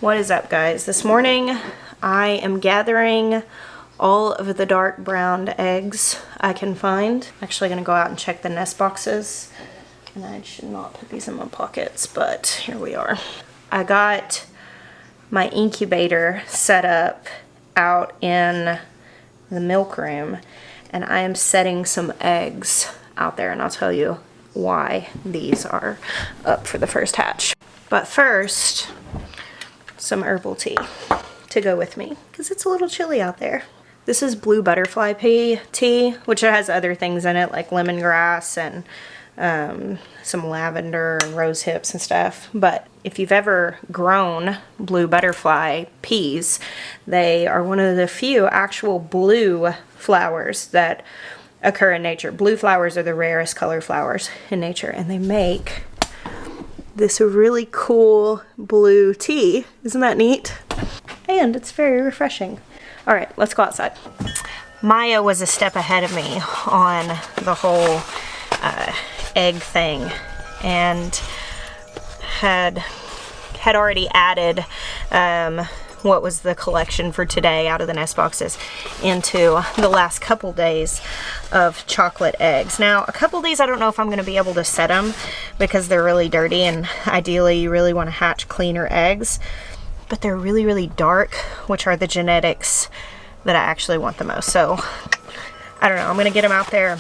What is up, guys? This morning I am gathering all of the dark brown eggs I can find. I'm actually gonna go out and check the nest boxes, and I should not put these in my pockets, but here we are. I got my incubator set up out in the milk room, and I am setting some eggs out there, and I'll tell you why these are up for the first hatch. But first, some herbal tea to go with me because it's a little chilly out there. This is blue butterfly tea, which has other things in it like lemongrass and some lavender and rose hips and stuff. But if you've ever grown blue butterfly peas, they are one of the few actual blue flowers that occur in nature. Blue flowers are the rarest color flowers in nature, and they make this really cool blue tea. Isn't that neat? And it's very refreshing. All right, let's go outside. Maya was a step ahead of me on the whole egg thing, and had already added what was the collection for today out of the nest boxes into the last couple days of chocolate eggs. Now, a couple days I don't know if I'm going to be able to set them because they're really dirty, and ideally you really want to hatch cleaner eggs, but they're really, really dark, which are the genetics that I actually want the most. So I don't know, I'm going to get them out there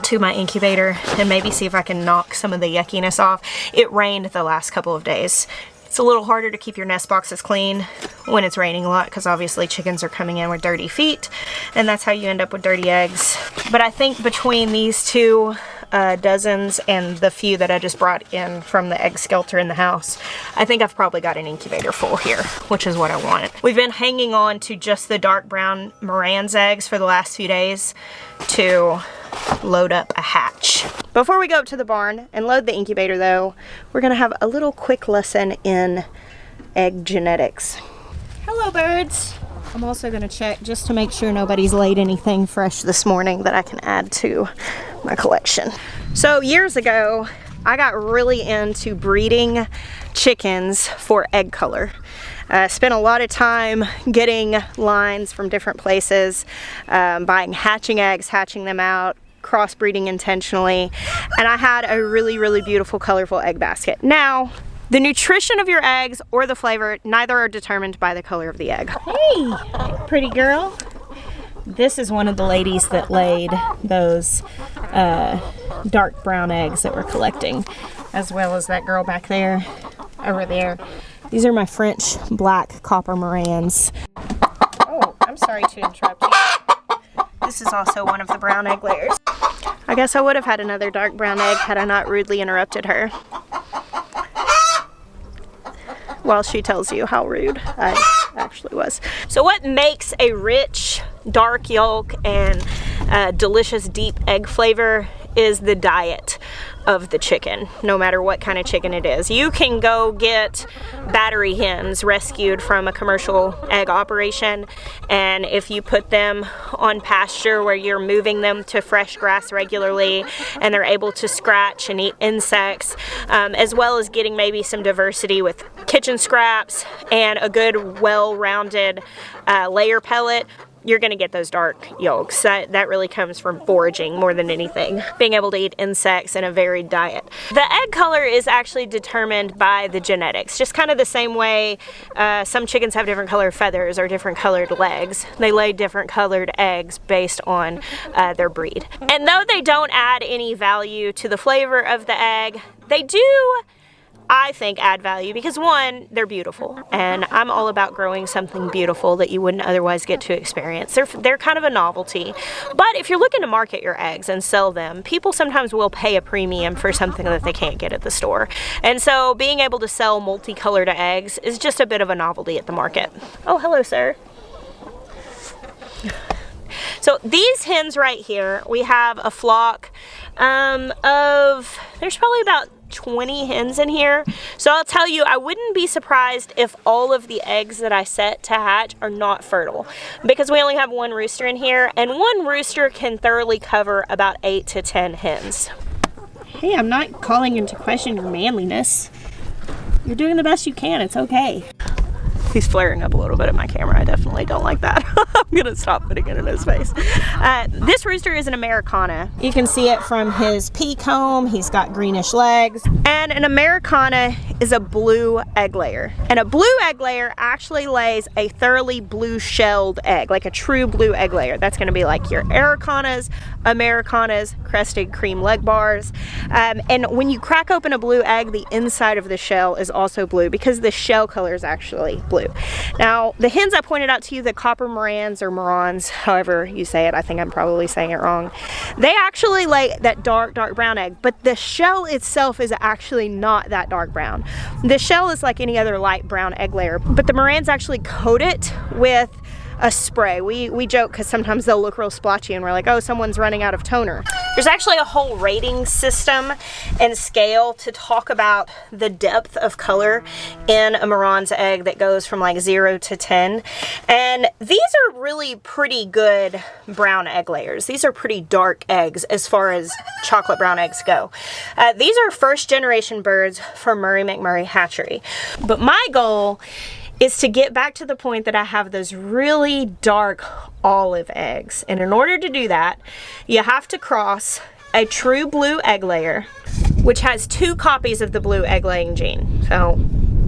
to my incubator and maybe see if I can knock some of the yuckiness off. It rained the last couple of days. It's a little harder to keep your nest boxes clean when it's raining a lot because obviously chickens are coming in with dirty feet, and that's how you end up with dirty eggs. But I think between these two dozens and the few that I just brought in from the egg skelter in the house, I think I've probably got an incubator full here, which is what I wanted. We've been hanging on to just the dark brown Moran's eggs for the last few days to load up a hatch. Before we go up to the barn and load the incubator though, we're gonna have a little quick lesson in egg genetics. Hello, birds. I'm also gonna check just to make sure nobody's laid anything fresh this morning that I can add to my collection. So years ago, I got really into breeding chickens for egg color. Spent a lot of time getting lines from different places, buying hatching eggs, hatching them out, crossbreeding intentionally, and I had a really, really beautiful, colorful egg basket. Now, the nutrition of your eggs or the flavor, neither are determined by the color of the egg. Hey, pretty girl. This is one of the ladies that laid those dark brown eggs that we're collecting, as well as that girl back there, over there. These are my French black copper Morans. Oh, I'm sorry to interrupt you. This is also one of the brown egg layers. I guess I would have had another dark brown egg had I not rudely interrupted her. While she tells you how rude I actually was. So what makes a rich, dark yolk and delicious, deep egg flavor is the diet of the chicken, no matter what kind of chicken it is. You can go get battery hens rescued from a commercial egg operation, and if you put them on pasture where you're moving them to fresh grass regularly and they're able to scratch and eat insects, as well as getting maybe some diversity with kitchen scraps and a good well-rounded layer pellet, you're going to get those dark yolks. That really comes from foraging more than anything. Being able to eat insects in a varied diet. The egg color is actually determined by the genetics. Just kind of the same way some chickens have different colored feathers or different colored legs. They lay different colored eggs based on their breed. And though they don't add any value to the flavor of the egg, they do, I think, add value because one, they're beautiful, and I'm all about growing something beautiful that you wouldn't otherwise get to experience. They're kind of a novelty, but if you're looking to market your eggs and sell them, people sometimes will pay a premium for something that they can't get at the store. And so being able to sell multicolored eggs is just a bit of a novelty at the market. Oh, hello, sir. So these hens right here, we have a flock of, there's probably about 20 hens in here. So I'll tell you, I wouldn't be surprised if all of the eggs that I set to hatch are not fertile, because we only have one rooster in here, and one rooster can thoroughly cover about 8 to 10 hens. Hey, I'm not calling into question your manliness. You're doing the best you can. It's okay. He's flaring up a little bit at my camera. I definitely don't like that. I'm gonna stop putting it in his face. This rooster is an Americana. You can see it from his pea comb. He's got greenish legs. And an Americana is a blue egg layer. And a blue egg layer actually lays a thoroughly blue shelled egg, like a true blue egg layer. That's gonna be like your Aracanas, Americanas, crested cream leg bars. And when you crack open a blue egg, the inside of the shell is also blue because the shell color is actually blue. Now, the hens I pointed out to you, the copper Morans or Morans, however you say it, I think I'm probably saying it wrong, they actually lay that dark brown egg, but the shell itself is actually not that dark brown. The shell is like any other light brown egg layer, but the Morans actually coat it with a spray. We joke because sometimes they'll look real splotchy and we're like, oh, someone's running out of toner. There's actually a whole rating system and scale to talk about the depth of color in a Moran's egg that goes from like 0 to 10. And these are really pretty good brown egg layers. These are pretty dark eggs as far as chocolate brown eggs go. These are first generation birds from Murray McMurray Hatchery. But my goal is to get back to the point that I have those really dark olive eggs. And in order to do that, you have to cross a true blue egg layer, which has 2 copies of the blue egg laying gene. So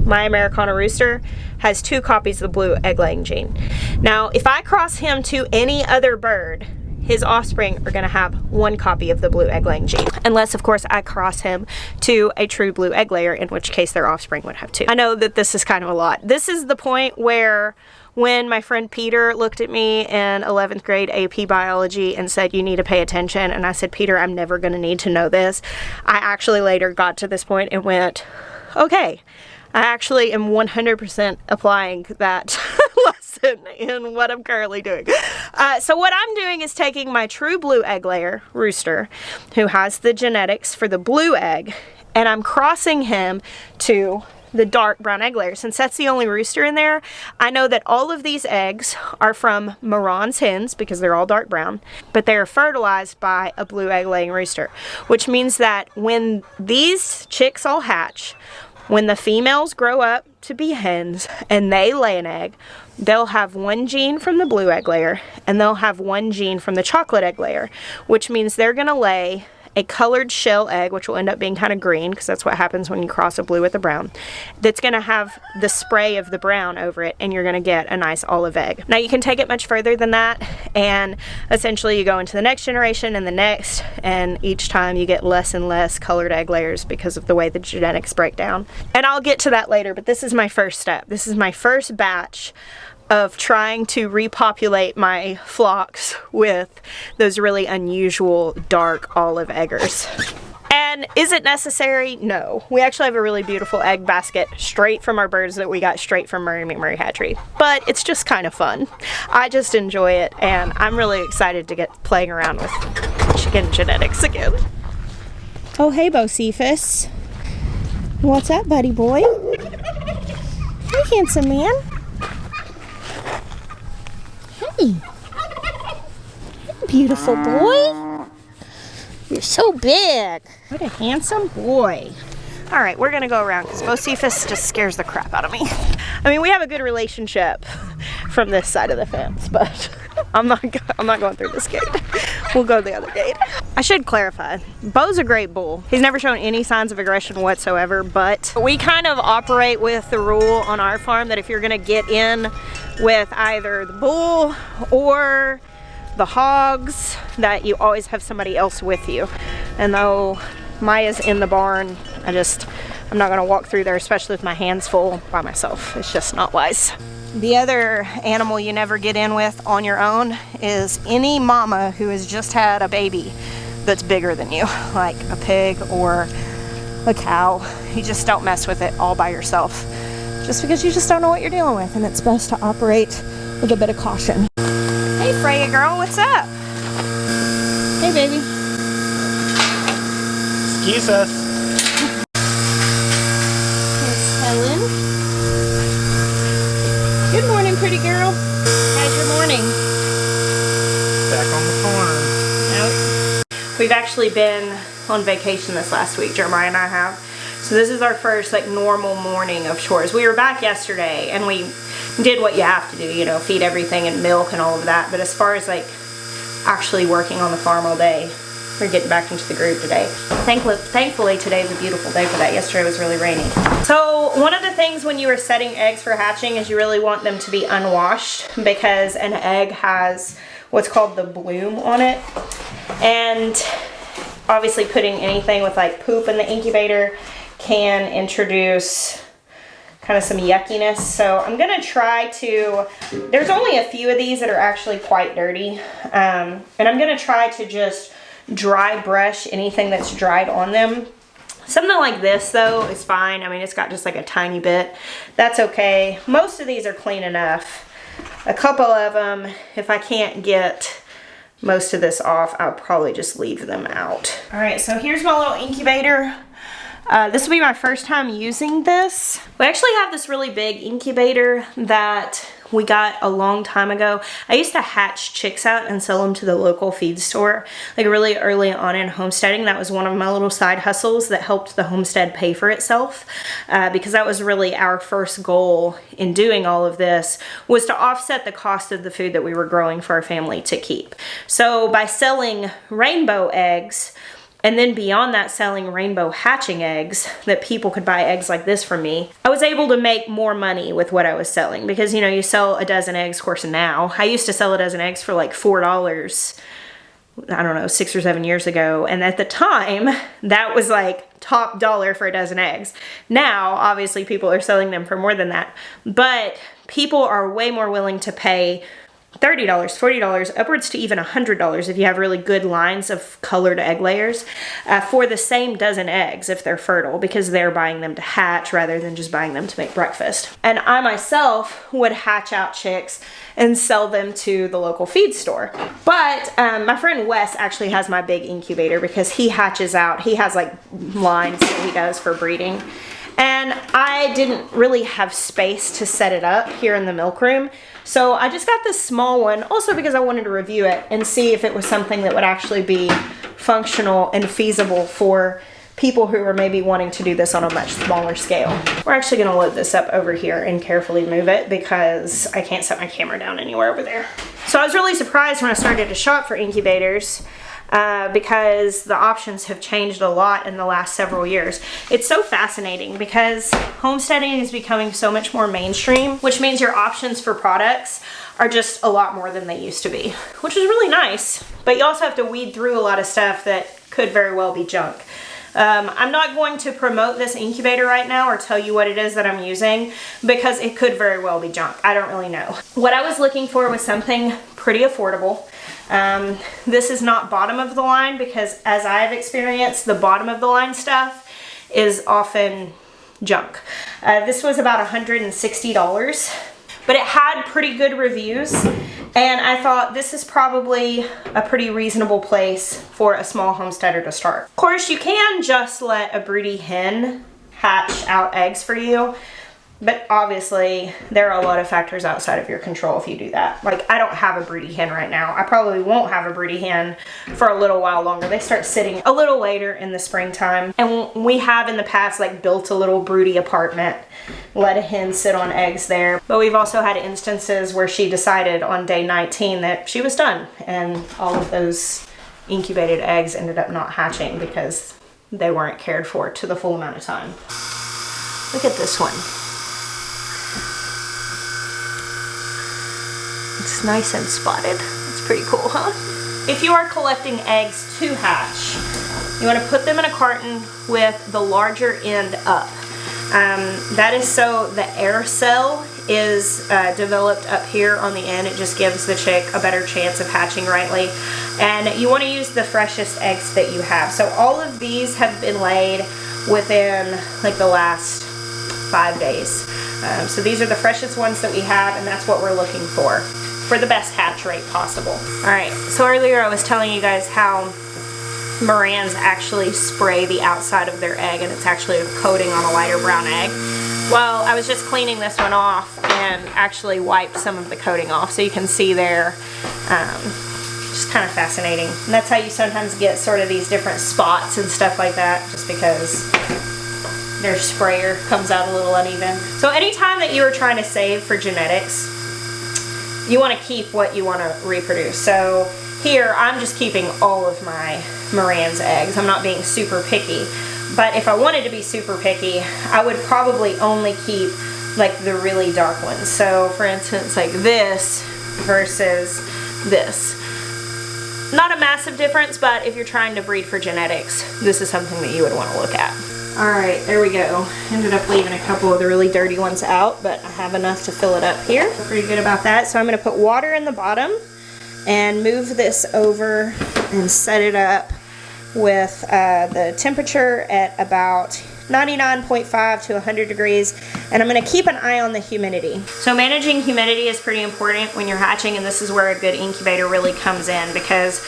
my Americana rooster has 2 copies of the blue egg laying gene. Now, if I cross him to any other bird, his offspring are gonna have 1 copy of the blue egg laying gene. Unless, of course, I cross him to a true blue egg layer, in which case their offspring would have 2. I know that this is kind of a lot. This is the point where when my friend Peter looked at me in 11th grade AP biology and said, you need to pay attention, and I said, Peter, I'm never gonna need to know this. I actually later got to this point and went, okay, I actually am 100% applying that lesson in what I'm currently doing. So what I'm doing is taking my true blue egg layer rooster, who has the genetics for the blue egg, and I'm crossing him to the dark brown egg layer. Since that's the only rooster in there, I know that all of these eggs are from Moran's hens because they're all dark brown, but they are fertilized by a blue egg laying rooster, which means that when these chicks all hatch, when the females grow up to be hens and they lay an egg, they'll have 1 gene from the blue egg layer and they'll have 1 gene from the chocolate egg layer, which means they're gonna lay a colored shell egg, which will end up being kind of green because that's what happens when you cross a blue with a brown, that's gonna have the spray of the brown over it, and you're gonna get a nice olive egg. Now you can take it much further than that, and essentially you go into the next generation and the next, and each time you get less and less colored egg layers because of the way the genetics break down. And I'll get to that later, but this is my first step. This is my first batch of trying to repopulate my flocks with those really unusual dark olive eggers. And is it necessary? No. We actually have a really beautiful egg basket straight from our birds that we got straight from Murray McMurray Hatchery. But it's just kind of fun. I just enjoy it, and I'm really excited to get playing around with chicken genetics again. Oh, hey, Bocephus. What's up, buddy boy? Hey, handsome man. Hey, beautiful boy. You're so big. What a handsome boy. All right, we're gonna go around because Bocephus just scares the crap out of me. I mean, we have a good relationship from this side of the fence, but I'm not going through this gate. We'll go the other gate. I should clarify, Bo's a great bull. He's never shown any signs of aggression whatsoever, but we kind of operate with the rule on our farm that if you're gonna get in with either the bull or the hogs, that you always have somebody else with you. And though Maya's in the barn, I'm not gonna walk through there, especially with my hands full by myself. It's just not wise. The other animal you never get in with on your own is any mama who has just had a baby that's bigger than you, like a pig or a cow. You just don't mess with it all by yourself, just because you just don't know what you're dealing with, and it's best to operate with a bit of caution. Hey Freya girl, what's up? Hey baby. Excuse us. Here's Helen. Good morning, pretty girl. How's your morning? Back on the farm. Nope. We've actually been on vacation this last week, Jeremiah and I have. So this is our first like normal morning of chores. We were back yesterday and we did what you have to do, you know, feed everything and milk and all of that. But as far as like actually working on the farm all day, we're getting back into the groove today. Thankfully today's a beautiful day for that. Yesterday was really rainy. So one of the things when you are setting eggs for hatching is you really want them to be unwashed, because an egg has what's called the bloom on it. And obviously putting anything with like poop in the incubator can introduce kind of some yuckiness. So I'm gonna try to, there's only a few of these that are actually quite dirty. And I'm gonna try to just dry brush anything that's dried on them. Something like this though is fine. I mean, it's got just like a tiny bit. That's okay. Most of these are clean enough. A couple of them, if I can't get most of this off, I'll probably just leave them out. All right, so here's my little incubator. This will be my first time using this. We actually have this really big incubator that we got a long time ago. I used to hatch chicks out and sell them to the local feed store, like really early on in homesteading. That was one of my little side hustles that helped the homestead pay for itself, because that was really our first goal in doing all of this, was to offset the cost of the food that we were growing for our family to keep. So by selling rainbow eggs, and then beyond that, selling rainbow hatching eggs, that people could buy eggs like this from me, I was able to make more money with what I was selling. Because, you know, you sell a dozen eggs, of course, now. I used to sell a dozen eggs for like $4, I don't know, 6 or 7 years ago. And at the time, that was like top dollar for a dozen eggs. Now, obviously, people are selling them for more than that. But people are way more willing to pay $30, $40, upwards to even $100 if you have really good lines of colored egg layers for the same dozen eggs if they're fertile, because they're buying them to hatch rather than just buying them to make breakfast. And I myself would hatch out chicks and sell them to the local feed store. But my friend Wes actually has my big incubator, because he hatches out, he has like lines that he does for breeding. And I didn't really have space to set it up here in the milk room. So I just got this small one, also because I wanted to review it and see if it was something that would actually be functional and feasible for people who are maybe wanting to do this on a much smaller scale. We're actually gonna load this up over here and carefully move it, because I can't set my camera down anywhere over there. So I was really surprised when I started to shop for incubators, because the options have changed a lot in the last several years. It's so fascinating because homesteading is becoming so much more mainstream, which means your options for products are just a lot more than they used to be, which is really nice. But you also have to weed through a lot of stuff that could very well be junk. I'm not going to promote this incubator right now or tell you what it is that I'm using, because it could very well be junk. I don't really know. What I was looking for was something pretty affordable. This is not bottom of the line, because as I've experienced, the bottom of the line stuff is often junk. This was about $160, but it had pretty good reviews, and I thought this is probably a pretty reasonable place for a small homesteader to start. Of course, you can just let a broody hen hatch out eggs for you, but obviously there are a lot of factors outside of your control if you do that. Like, I don't have a broody hen right now. I probably won't have a broody hen for a little while longer. They start sitting a little later in the springtime. And we have in the past like built a little broody apartment, let a hen sit on eggs there. But we've also had instances where she decided on day 19 that she was done, and all of those incubated eggs ended up not hatching because they weren't cared for to the full amount of time. Look at this one. It's nice and spotted. It's pretty cool, huh? If you are collecting eggs to hatch, you want to put them in a carton with the larger end up. That is so the air cell is developed up here on the end. It just gives the chick a better chance of hatching rightly. And you want to use the freshest eggs that you have. So all of these have been laid within like the last 5 days. So these are the freshest ones that we have, and that's what we're looking for the best hatch rate possible. All right, so earlier I was telling you guys how Morans actually spray the outside of their egg, and it's actually a coating on a lighter brown egg. Well, I was just cleaning this one off and actually wiped some of the coating off, so you can see there. Just kind of fascinating. And that's how you sometimes get sort of these different spots and stuff like that, just because their sprayer comes out a little uneven. So anytime that you are trying to save for genetics, you want to keep what you want to reproduce. So here, I'm just keeping all of my Moran's eggs. I'm not being super picky. But if I wanted to be super picky, I would probably only keep like the really dark ones. So for instance, like this versus this. Not a massive difference, but if you're trying to breed for genetics, this is something that you would want to look at. All right, there we go. Ended up leaving a couple of the really dirty ones out, but I have enough to fill it up here. Pretty good about that. So I'm gonna put water in the bottom and move this over and set it up with the temperature at about 99.5 to 100 degrees, and I'm going to keep an eye on the humidity. So managing humidity is pretty important when you're hatching, and this is where a good incubator really comes in, because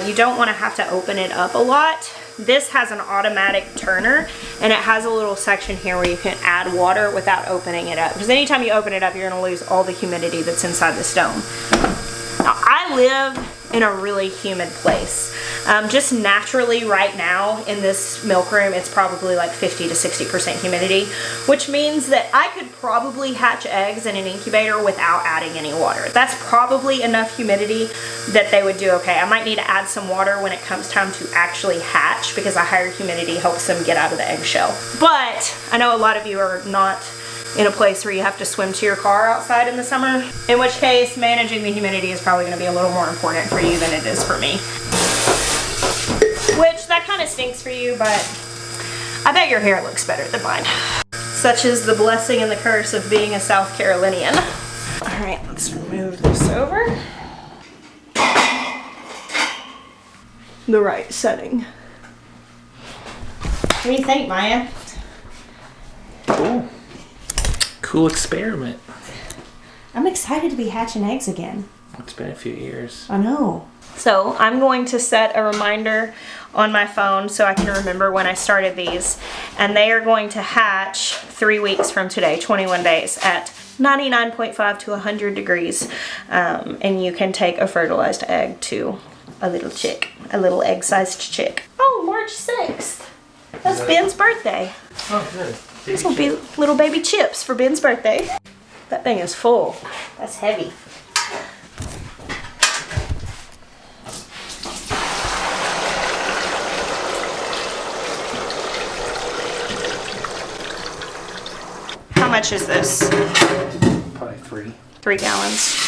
you don't want to have to open it up a lot. This has an automatic turner, and it has a little section here where you can add water without opening it up, because anytime you open it up, you're going to lose all the humidity that's inside this dome. Now, I live in a really humid place. Just naturally right now in this milk room, it's probably like 50 to 60% humidity, which means that I could probably hatch eggs in an incubator without adding any water. That's probably enough humidity that they would do okay. I might need to add some water when it comes time to actually hatch, because a higher humidity helps them get out of the eggshell. But I know a lot of you are not in a place where you have to swim to your car outside in the summer, in which case managing the humidity is probably going to be a little more important for you than it is for me. Which, that kind of stinks for you, but I bet your hair looks better than mine. Such is the blessing and the curse of being a South Carolinian. All right, let's move this over. The right setting. What do you think, Maya? Cool. Cool experiment. I'm excited to be hatching eggs again. It's been a few years. I know. So I'm going to set a reminder on my phone so I can remember when I started these. And they are going to hatch 3 weeks from today, 21 days, at 99.5 to 100 degrees. And you can take a fertilized egg to a little chick, a little egg-sized chick. Oh, March 6th. That's Ben's birthday. Oh, good. These will be little baby chips for Ben's birthday. That thing is full. That's heavy. How much is this? Probably 3. 3 gallons.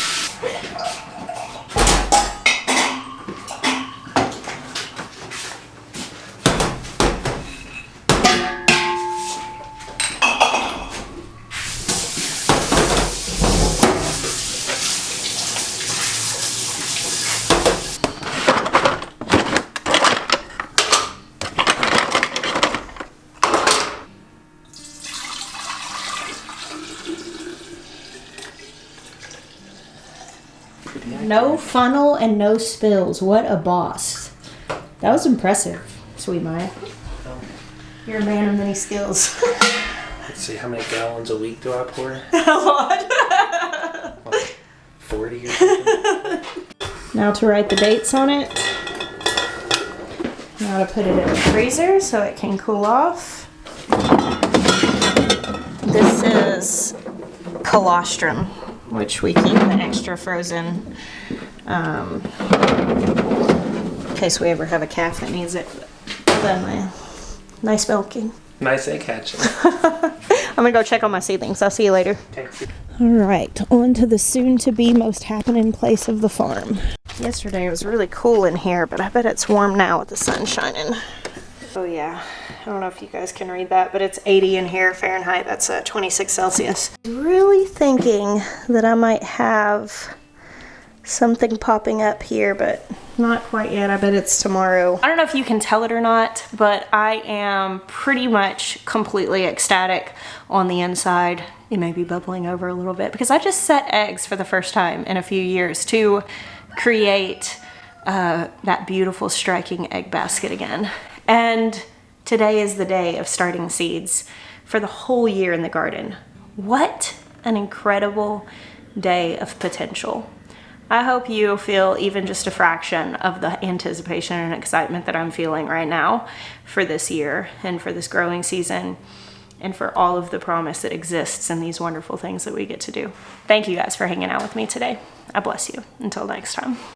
No funnel and no spills. What a boss. That was impressive, sweet Maya. You're a man of many skills. Let's see, how many gallons a week do I pour? A lot. Like 40 or something? Now to write the dates on it. Now to put it in the freezer so it can cool off. This is colostrum, which we keep the extra frozen in case we ever have a calf that needs it. Then my nice milking. Nice egg hatching. I'm gonna go check on my seedlings. I'll see you later. Thanks. All right, on to the soon-to-be most happening place of the farm. Yesterday it was really cool in here, but I bet it's warm now with the sun shining. Oh yeah, I don't know if you guys can read that, but it's 80 in here Fahrenheit. That's 26 Celsius. Really thinking that I might have something popping up here, but not quite yet. I bet it's tomorrow. I don't know if you can tell it or not, but I am pretty much completely ecstatic on the inside. It may be bubbling over a little bit because I just set eggs for the first time in a few years to create that beautiful striking egg basket again. And today is the day of starting seeds for the whole year in the garden. What an incredible day of potential. I hope you feel even just a fraction of the anticipation and excitement that I'm feeling right now for this year and for this growing season. and for all of the promise that exists in these wonderful things that we get to do. Thank you guys for hanging out with me today. I bless you. Until next time.